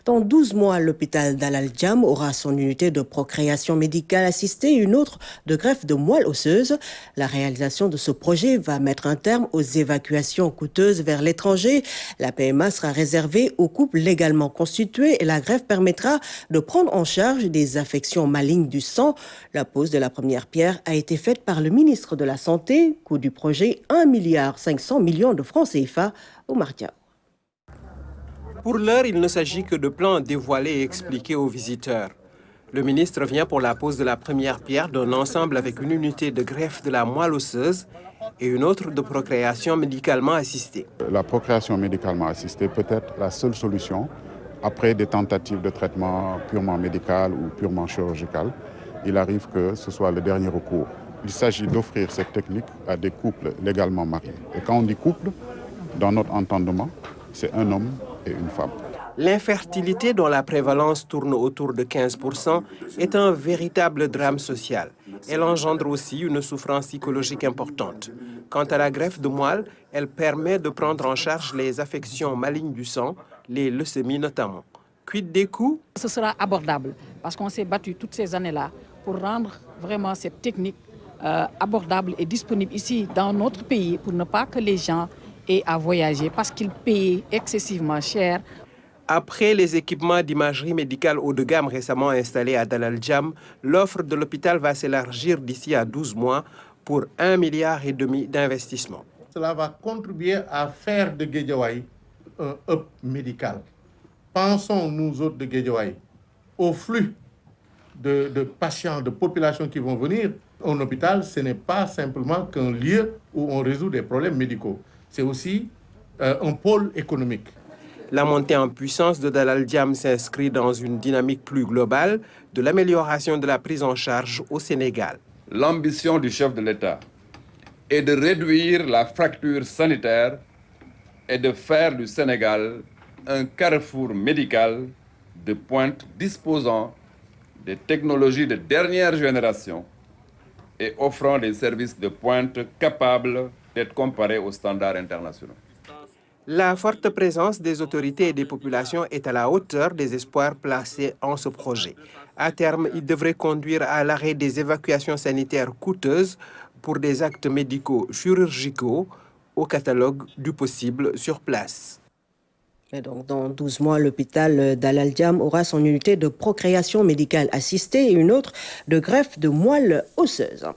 Dans 12 mois, l'hôpital d'Al Djam aura son unité de procréation médicale assistée et une autre de greffe de moelle osseuse. La réalisation de ce projet va mettre un terme aux évacuations coûteuses vers l'étranger. La PMA sera réservée aux couples légalement constitués et la greffe permettra de prendre en charge des affections malignes du sang. La pose de la première pierre a été faite par le ministre de la Santé. Coût du projet 1,5 milliard de francs CFA au Mardia. Pour l'heure, il ne s'agit que de plans dévoilés et expliqués aux visiteurs. Le ministre vient pour la pose de la première pierre d'un ensemble avec une unité de greffe de la moelle osseuse et une autre de procréation médicalement assistée. La procréation médicalement assistée peut être la seule solution après des tentatives de traitement purement médical ou purement chirurgical. Il arrive que ce soit le dernier recours. Il s'agit d'offrir cette technique à des couples légalement mariés. Et quand on dit couple, dans notre entendement, c'est un homme et une femme. L'infertilité, dont la prévalence tourne autour de 15%, est un véritable drame social. Elle engendre aussi une souffrance psychologique importante. Quant à la greffe de moelle, elle permet de prendre en charge les affections malignes du sang, les leucémies notamment. Quid des coûts? Ce sera abordable parce qu'on s'est battu toutes ces années-là pour rendre vraiment cette technique abordable et disponible ici dans notre pays pour ne pas que les gens aient à voyager parce qu'ils payent excessivement cher. Après les équipements d'imagerie médicale haut de gamme récemment installés à Al Djam, l'offre de l'hôpital va s'élargir d'ici à 12 mois pour 1,5 milliard d'investissement. Cela va contribuer à faire de Guédiawaye un hub médical. Pensons, nous autres de Guédiawaye, au flux de patients, de populations qui vont venir. Un hôpital, ce n'est pas simplement qu'un lieu où on résout des problèmes médicaux. C'est aussi un pôle économique. La montée en puissance de Al Djam s'inscrit dans une dynamique plus globale de l'amélioration de la prise en charge au Sénégal. L'ambition du chef de l'État est de réduire la fracture sanitaire et de faire du Sénégal un carrefour médical de pointe disposant des technologies de dernière génération et offrant des services de pointe capables d'être comparés aux standards internationaux. La forte présence des autorités et des populations est à la hauteur des espoirs placés en ce projet. À terme, il devrait conduire à l'arrêt des évacuations sanitaires coûteuses pour des actes médicaux chirurgicaux au catalogue du possible sur place. Et donc, dans 12 mois, l'hôpital d'Al Djam aura son unité de procréation médicale assistée et une autre de greffe de moelle osseuse.